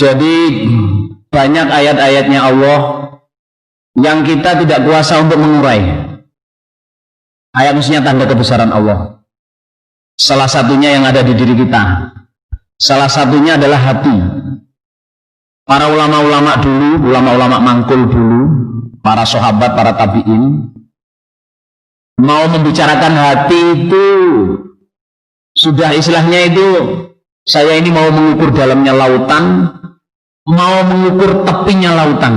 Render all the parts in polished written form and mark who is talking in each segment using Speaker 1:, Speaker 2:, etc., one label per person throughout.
Speaker 1: Jadi banyak ayat-ayatnya Allah yang kita tidak kuasa untuk mengurai. Ayat maksudnya tanda kebesaran Allah. Salah satunya yang ada di diri kita. Salah satunya adalah hati. Para ulama-ulama dulu, ulama-ulama mangkul dulu, para sahabat, para tabi'in, mau membicarakan hati itu sudah istilahnya itu, saya ini mau mengukur dalamnya lautan, mau mengukur tepinya lautan.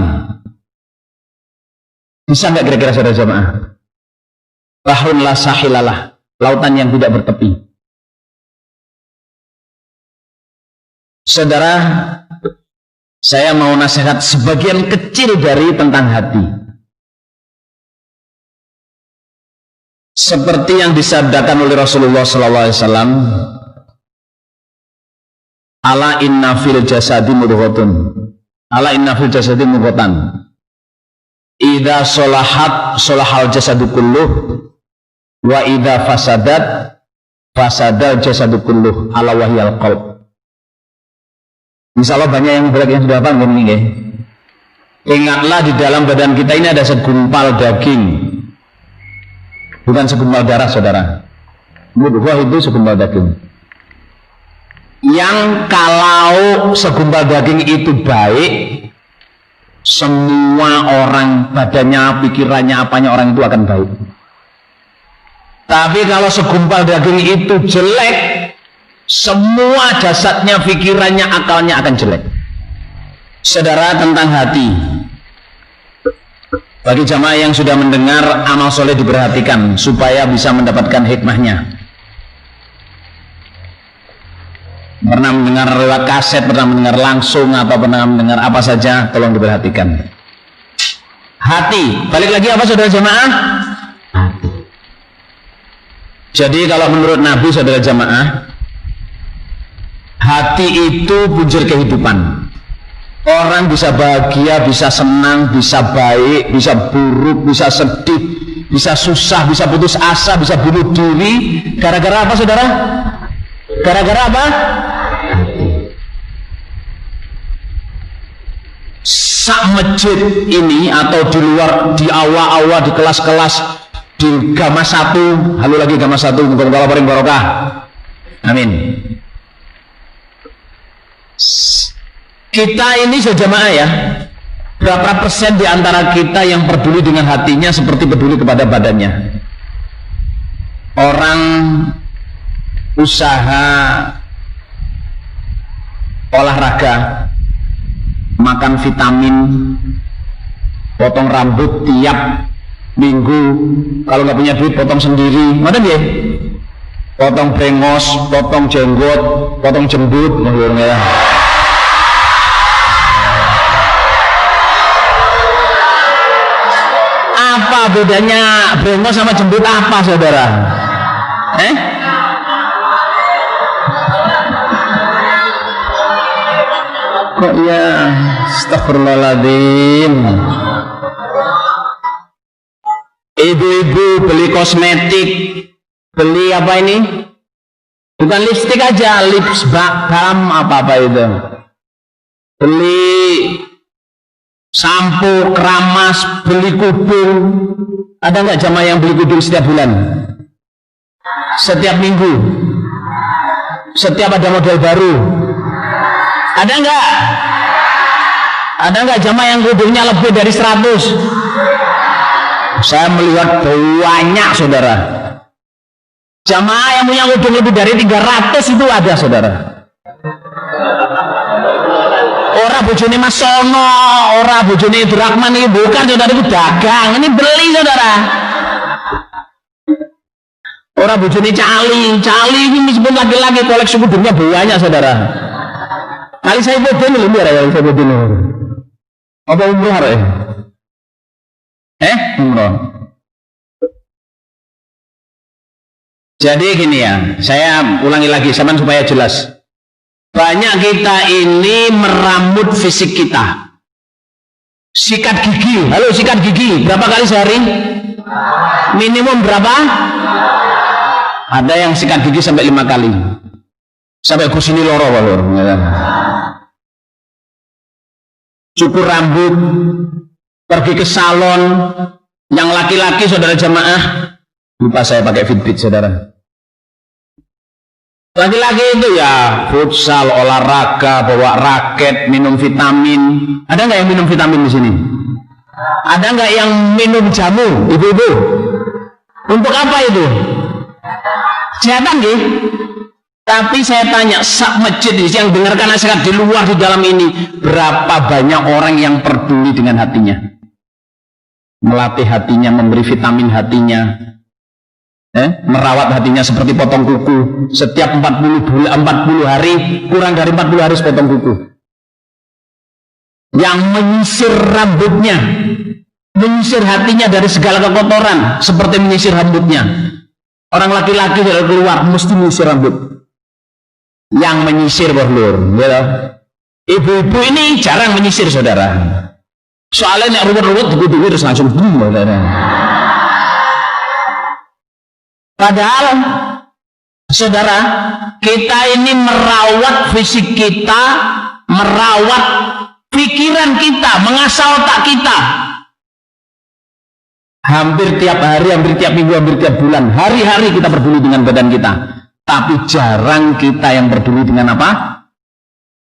Speaker 1: Bisa nggak kira-kira saudara jamaah? Bahrun la sahilalah, lautan yang tidak bertepi. Saudara, saya mau nasihat sebagian kecil dari tentang hati. Seperti yang disabdakan oleh Rasulullah SAW, ala inna fil jasadi mudghatun, ala inna fil jasadi mudghatan, idza sholahat sholahal jasadu kulluh, wa idza fasadat fasadal jasadu kulluh, ala wahyal qalb. Insyaallah banyak yang berat yang sudah paham ini ya. Ingatlah di dalam badan kita ini ada segumpal daging, bukan segumpal darah saudara. Mudghah itu segumpal daging. Yang kalau segumpal daging itu baik, semua orang badannya, pikirannya, apanya orang itu akan baik. Tapi kalau segumpal daging itu jelek, semua jasadnya, pikirannya, akalnya akan jelek. Saudara, tentang hati, bagi jamaah yang sudah mendengar, amal soleh diperhatikan supaya bisa mendapatkan hikmahnya. Pernah mendengar lewat kaset, pernah mendengar langsung, atau pernah mendengar apa saja, tolong diperhatikan. Hati, balik lagi apa saudara jamaah? Hati. Jadi kalau menurut Nabi saudara jamaah, hati itu punjer kehidupan. Orang bisa bahagia, bisa senang, bisa baik, bisa buruk, bisa sedih, bisa susah, bisa putus asa, bisa bunuh diri. Gara-gara apa saudara? Gara-gara apa? Sak masjid ini atau di luar, di awal-awal, di kelas-kelas, di Gama 1, halo lagi Gama 1, muka-muka paling barokah. Amin. Kita ini sejamaah ya, berapa persen di antara kita yang peduli dengan hatinya seperti peduli kepada badannya? Orang usaha olahraga, makan vitamin, potong rambut tiap minggu, kalau nggak punya duit potong sendiri, mana dia? Potong brengos, potong jenggot, potong jembut, ya. Apa bedanya brengos sama jembut apa saudara? Kok ya, astagfirullahaladzim. Ibu-ibu beli kosmetik, beli apa ini? Bukan lipstik aja, lips balm apa-apa itu. Beli sampo, keramas, beli kudung. Ada nggak jamaah yang beli kudung setiap bulan? Setiap minggu? Setiap ada model baru? Ada nggak? Ada nggak jamaah yang kudungnya lebih dari 100? Saya melihat banyak saudara. Jamaah yang punya kudung lebih dari 300 itu ada saudara. Ora bojone Mas Sono, ora bojone Drakman, ini bukan saudara, itu dagang, ini beli saudara. Ora bojone Cali ini meskipun laki-laki koleksi kudungnya banyak saudara. Kali saya bodoh loh biar ya, saya bodoh loh. Apa umroh ya? Umroh. Jadi gini ya, saya ulangi lagi sama supaya jelas. Banyak kita ini meramut fisik kita. Sikat gigi, halo sikat gigi, berapa kali sehari? Minimum berapa? Ada yang sikat gigi sampai 5 kali. Sampai kursi ini loro. cukur rambut, pergi ke salon. Yang laki-laki saudara jamaah, lupa saya pakai Fitbit saudara. Laki-laki itu ya futsal, olahraga, bawa raket, minum vitamin. Ada nggak yang minum vitamin di sini? Ada nggak yang minum jamu, ibu-ibu? Untuk apa itu? Kesehatan nggih. Tapi saya tanya, sak masjid yang dengarkan nasihat di luar di dalam ini, berapa banyak orang yang peduli dengan hatinya? Melatih hatinya, memberi vitamin hatinya, merawat hatinya seperti potong kuku. Setiap 40 hari, kurang dari 40 hari sepotong kuku. Yang menyisir rambutnya, menyisir hatinya dari segala kekotoran, seperti menyisir rambutnya. Orang laki-laki dari keluar mesti menyisir rambut. Yang menyisir berlur, gitu. Ibu-ibu ini jarang menyisir saudara. Soalnya nek ruwet-ruwet dulu terus langsung saudara. Padahal saudara, kita ini merawat fisik kita, merawat pikiran kita, mengasah otak kita. Hampir tiap hari, hampir tiap minggu, hampir tiap bulan, hari-hari kita peduli dengan badan kita. Tapi jarang kita yang peduli dengan apa?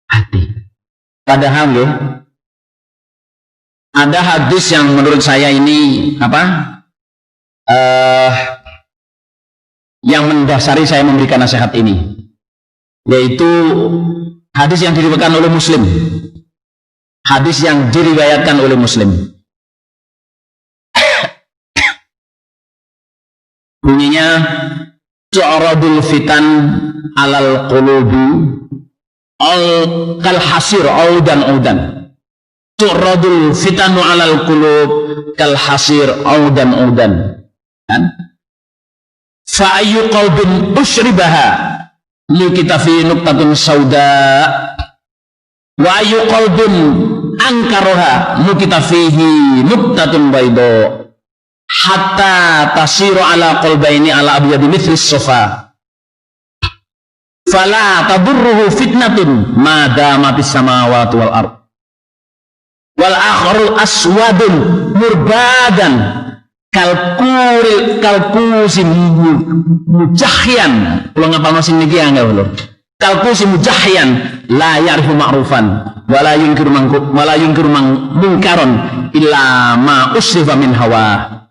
Speaker 1: Hati. Padahal ya, ada hadis yang menurut saya ini yang mendasari saya memberikan nasihat ini, yaitu hadis yang diriwayatkan oleh Muslim. Hadis yang diriwayatkan oleh Muslim. Bunyinya, tu'radul fitan alal qulubi kal hasir audan. Tu'radul fitanu alal qulub kal hasir audan. Kan? Fa ayyu qalbin ushribaha nukita fi nuqtatun sauda wa ayyu qalbin ankaraha nukita fihi nuqtatun bayda hatta tasiru ala qalbaini ala abyadi mithli sofa fala tadurruhu fitnatun ma damatis samawati wal ard wal akharul aswadun murbadan kalkusi mujahyan. Kalau ngapal masih niki enggak belum. Kalkusi mujahyan la ya'rifu ma'rufan wa la yunkiru munkaron illa ma usrifa min hawa.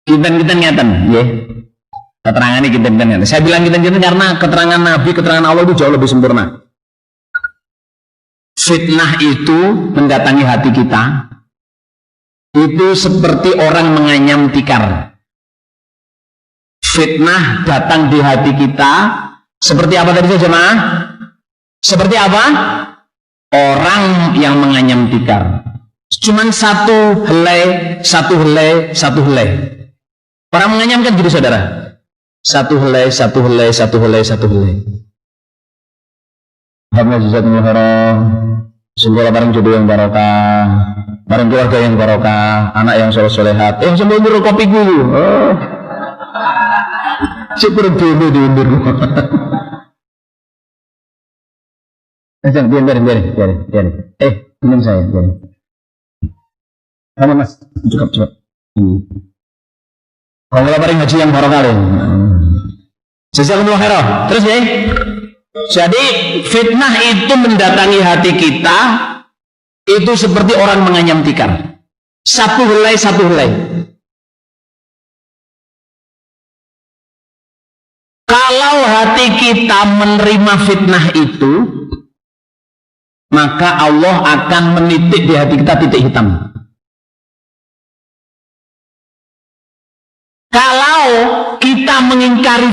Speaker 1: Kita ngeten nggih. Keterangan ini kita ngeten. Saya bilang kita karena keterangan Nabi, keterangan Allah itu jauh lebih sempurna. Fitnah itu mendatangi hati kita. Itu seperti orang menganyam tikar. Fitnah datang di hati kita seperti apa tadi saja, jemaah? Seperti apa? Orang yang menganyam tikar. Cuman satu helai. Orang menganyam kan gitu saudara. Satu helai. Semoga bareng jodoh yang barokah, bareng keluarga yang barokah, anak yang soleh-solehat. Sambil nyuruh kopi dulu. Syukur dulu diundur. Biarin. Minum saya, biarin. Kamu mas, cukup. Kalau bareng haji yang barokah. Jazakumullah khairan. Terus ya. Jadi fitnah itu mendatangi hati kita itu seperti orang menganyam tikar. Satu helai. Kalau hati kita menerima fitnah itu, maka Allah akan menitik di hati kita titik hitam. Kalau kita mengingkari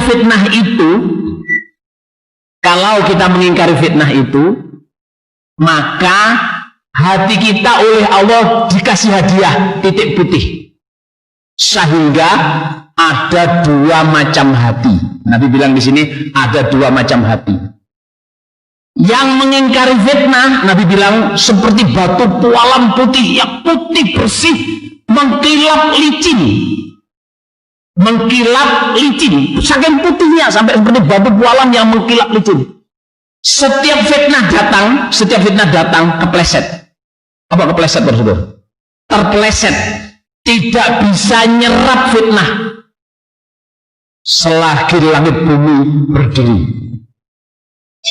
Speaker 1: fitnah itu, maka hati kita oleh Allah dikasih hadiah titik putih. Sehingga ada dua macam hati. Nabi bilang di sini ada dua macam hati. Yang mengingkari fitnah, Nabi bilang seperti batu pualam putih yang putih bersih, mengkilap licin, saking putihnya sampai seperti batu pualam yang mengkilap licin. Setiap fitnah datang kepleset. Apa kepleset, Saudara? Terpleset, tidak bisa nyerap fitnah. Selagi langit bumi berdiri,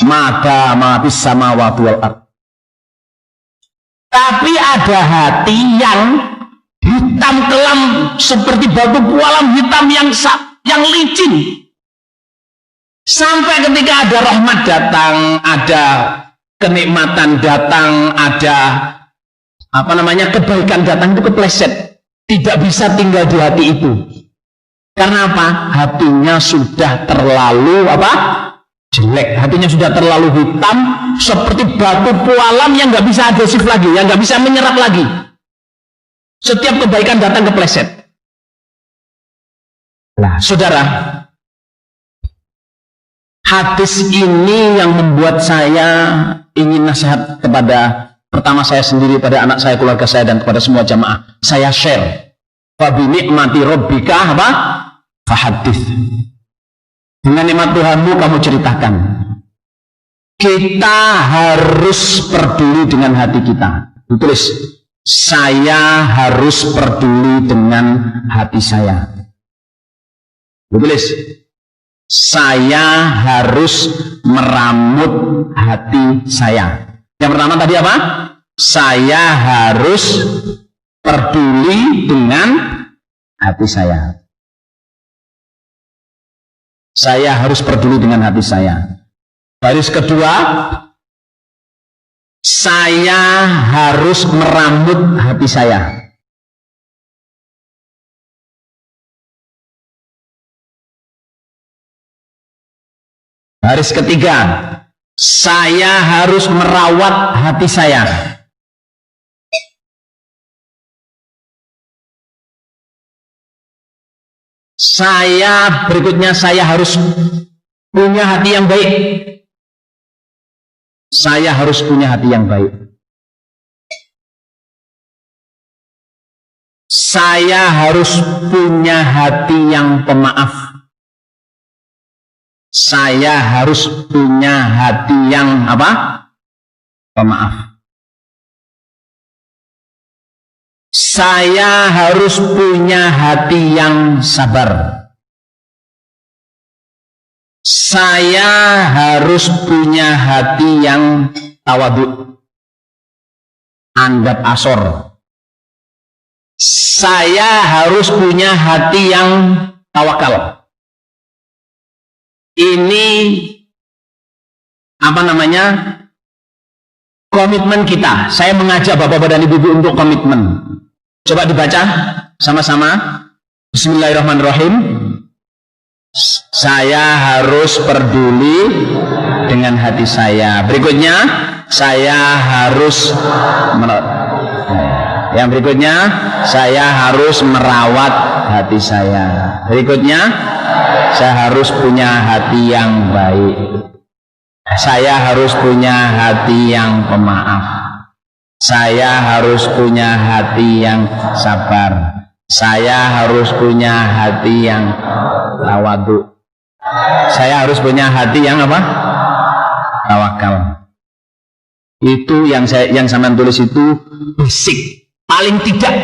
Speaker 1: maka mati sama wal ard. Tapi ada hati yang hitam kelam seperti batu pualam hitam yang licin. Sampai ketika ada rahmat datang, ada kenikmatan datang, ada kebaikan datang, itu kepleset, tidak bisa tinggal di hati itu. Karena apa? Hatinya sudah terlalu jelek, hatinya sudah terlalu hitam, seperti batu pualam yang nggak bisa agresif lagi, yang nggak bisa menyerap lagi. Setiap kebaikan datang kepleset. Nah, saudara, hadis ini yang membuat saya ingin nasihat kepada pertama saya sendiri, pada anak saya, keluarga saya, dan kepada semua jamaah. Saya share. Fa bi ni'mati rabbika fahadits. Dengan nikmat Tuhanmu kamu ceritakan. Kita harus peduli dengan hati kita. Ditulis, saya harus peduli dengan hati saya. Ditulis, saya harus meramut hati saya. Yang pertama tadi apa? Saya harus peduli dengan hati saya. Saya harus peduli dengan hati saya. Baris kedua, saya harus meramut hati saya. Baris ketiga, saya harus merawat hati saya. Berikutnya saya harus punya hati yang baik. Saya harus punya hati yang baik. Saya harus punya hati yang pemaaf. Saya harus punya hati yang pemaaf. Saya harus punya hati yang sabar. Saya harus punya hati yang tawadhu, anggap asor. Saya harus punya hati yang tawakal. Ini komitmen kita. Saya mengajak bapak-bapak dan ibu-ibu untuk komitmen. Coba dibaca sama-sama. Bismillahirrahmanirrahim. Saya harus peduli dengan hati saya. Berikutnya, saya harus yang berikutnya, saya harus merawat hati saya. Berikutnya, saya harus punya hati yang baik. Saya harus punya hati yang pemaaf. Saya harus punya hati yang sabar. Saya harus punya hati yang tawadhu. Saya harus punya hati yang tawakal. Itu yang sampean tulis itu basic, paling tidak.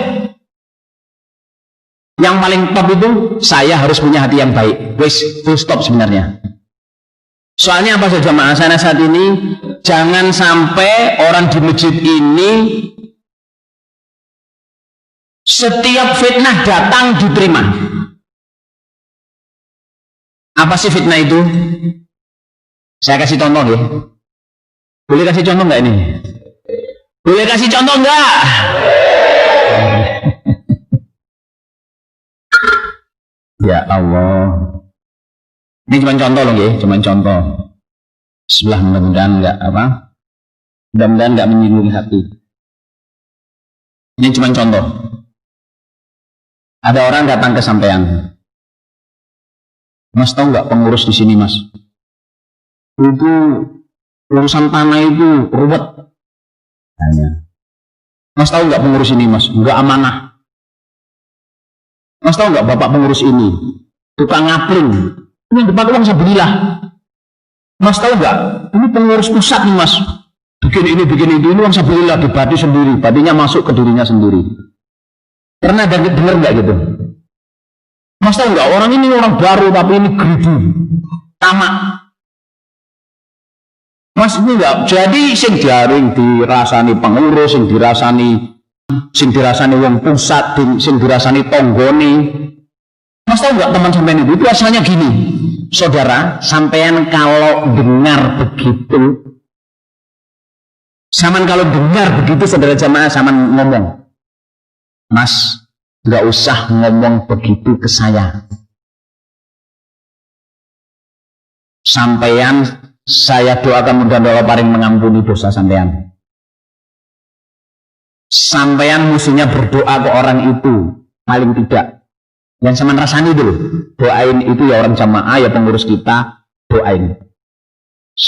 Speaker 1: Yang paling top itu saya harus punya hati yang baik. Wes, full stop sebenarnya. Soalnya apa saja jamaah saya saat ini, jangan sampai orang di masjid ini setiap fitnah datang diterima. Apa sih fitnah itu? Saya kasih contoh ya. Boleh kasih contoh nggak ini? Boleh kasih contoh nggak? Ya Allah. Ini cuma contoh loh ya, cuma contoh. Sebelah mudah-mudahan mudah-mudahan nggak menyinggung hati. Ini cuma contoh. Ada orang datang ke sampean. Mas tahu nggak pengurus di sini mas? Itu urusan tanah itu ruwet. Tanya. Mas tahu nggak pengurus ini mas? Nggak amanah. Mas tahu nggak bapak pengurus ini? Tukang ngapling. Ini dapat uang sebelilah. Mas tahu nggak? Ini pengurus pusat nih mas. Bikin ini kan sabillillah dibati sendiri, batinya masuk ke dirinya sendiri. Pernah dengar nggak gitu? Mas tahu nggak? Orang ini orang baru tapi ini greedy, tamak. Mas ini nggak. Jadi sing jaring dirasani pengurus, sing dirasani wong pusat, sing dirasani tonggoni. Mas tahu nggak teman sampean itu asalnya gini, saudara, sampean kalau dengar begitu. Saman kalau dengar begitu saudara jamaah, saman ngomong, Mas, nggak usah ngomong begitu ke saya. Sampean saya doakan mudah-mudahan Allah paling mengampuni dosa sampean. Sampean mestinya berdoa ke orang itu, paling tidak. Yang saman rasani dulu, doain itu ya orang jamaah, ya pengurus kita, doain.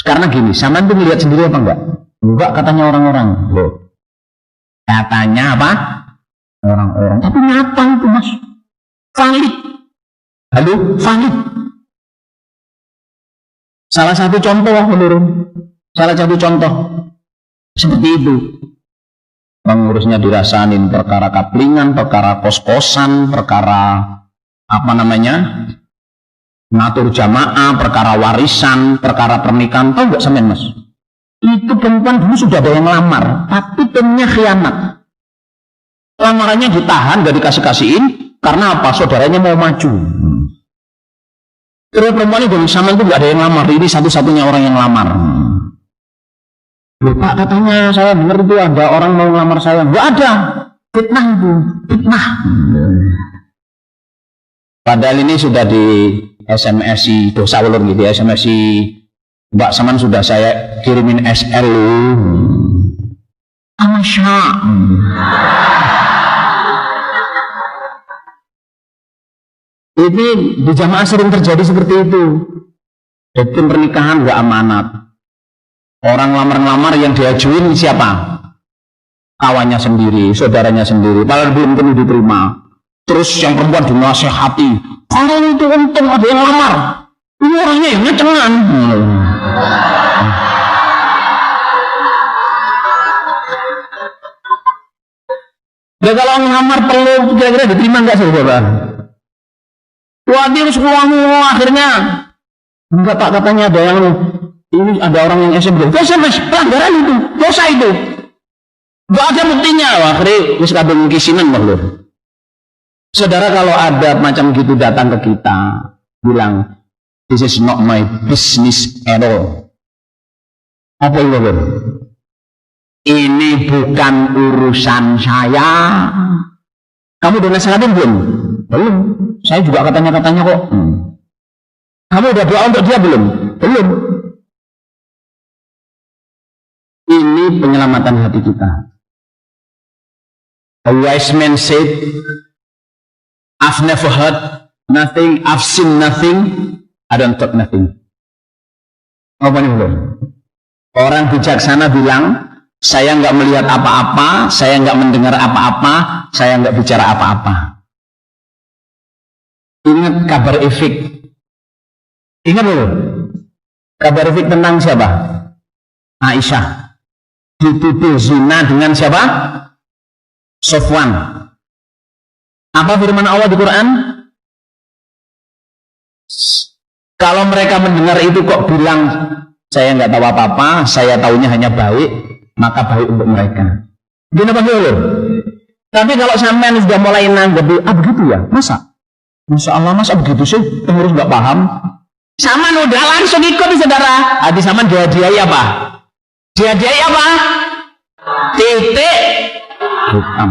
Speaker 1: Karena gini, saman tuh melihat sendiri apa enggak? Enggak, katanya orang-orang. Loh. Katanya apa? Orang-orang. Tapi nyata itu mas. Valid. Halo, valid. Salah satu contoh menurun. Salah satu contoh. Seperti itu. Pengurusnya dirasain perkara kaplingan, perkara kos-kosan, perkara apa namanya? Ngatur jamaah, perkara warisan, perkara pernikahan. Tahu nggak sampean mas? Itu perempuan dulu sudah ada yang lamar, tapi timnya khianat. Lamarannya ditahan, gak dikasih-kasihin, karena apa? Saudaranya mau maju. Terus perempuan ini sama itu gak ada yang lamar, ini satu-satunya orang yang lamar. Loh, Pak, katanya saya dengar itu ada orang mau ngelamar saya. Gak ada, fitnah itu, fitnah. Padahal ini sudah di SMS-i dosa ulur gitu ya, SMS-i Mbak Saman sudah saya kirimin SL. Amasya. Ini di jamaah sering terjadi seperti itu. Dating pernikahan gak amanat. Orang lamar-lamar yang diajuin siapa? Kawannya sendiri, saudaranya sendiri. Padahal belum tentu diterima. Terus yang perempuan dinasehati. Kalau itu untung ada yang lamar. Ini orangnya yang ngecengan. Ya kalau ngelamar perlu kira-kira diterima nggak saudara? Wah dia harus uangmu akhirnya. Enggak Pak, katanya ada yang ini ada orang yang SMS. SMS pelanggaran itu, dosa itu. Enggak ada buktinya. Wah, akhirnya wis kadung kisinan lho. Saudara kalau ada macam gitu datang ke kita, bilang this is not my business at all. Apa itu Lur? Ini bukan urusan saya. Kamu udah nasihatin belum? Belum. Saya juga katanya-katanya kok. Kamu udah doa untuk dia belum? Belum. Ini penyelamatan hati kita. A wise man said, I've never heard nothing, I've seen nothing, I don't talk nothing. Apa nih belum? Orang bijaksana bilang, saya nggak melihat apa-apa, saya nggak mendengar apa-apa, saya nggak bicara apa-apa. Ingat kabar efek. Ingat dulu. Kabar efek tentang siapa? Aisyah. Dituduh zina dengan siapa? Sofwan. Apa firman Allah di Quran? Kalau mereka mendengar itu kok bilang saya nggak tahu apa-apa, saya taunya hanya baik, maka baik untuk mereka. Gini apa dulu? Tapi kalau sampean sudah mulai nanggepi, begitu ya, masa? Masya Allah masa begitu sih, pengurus nggak paham. Saman udah langsung ikut saudara. Hati Saman dia apa? Dia apa? Titik. Bukan.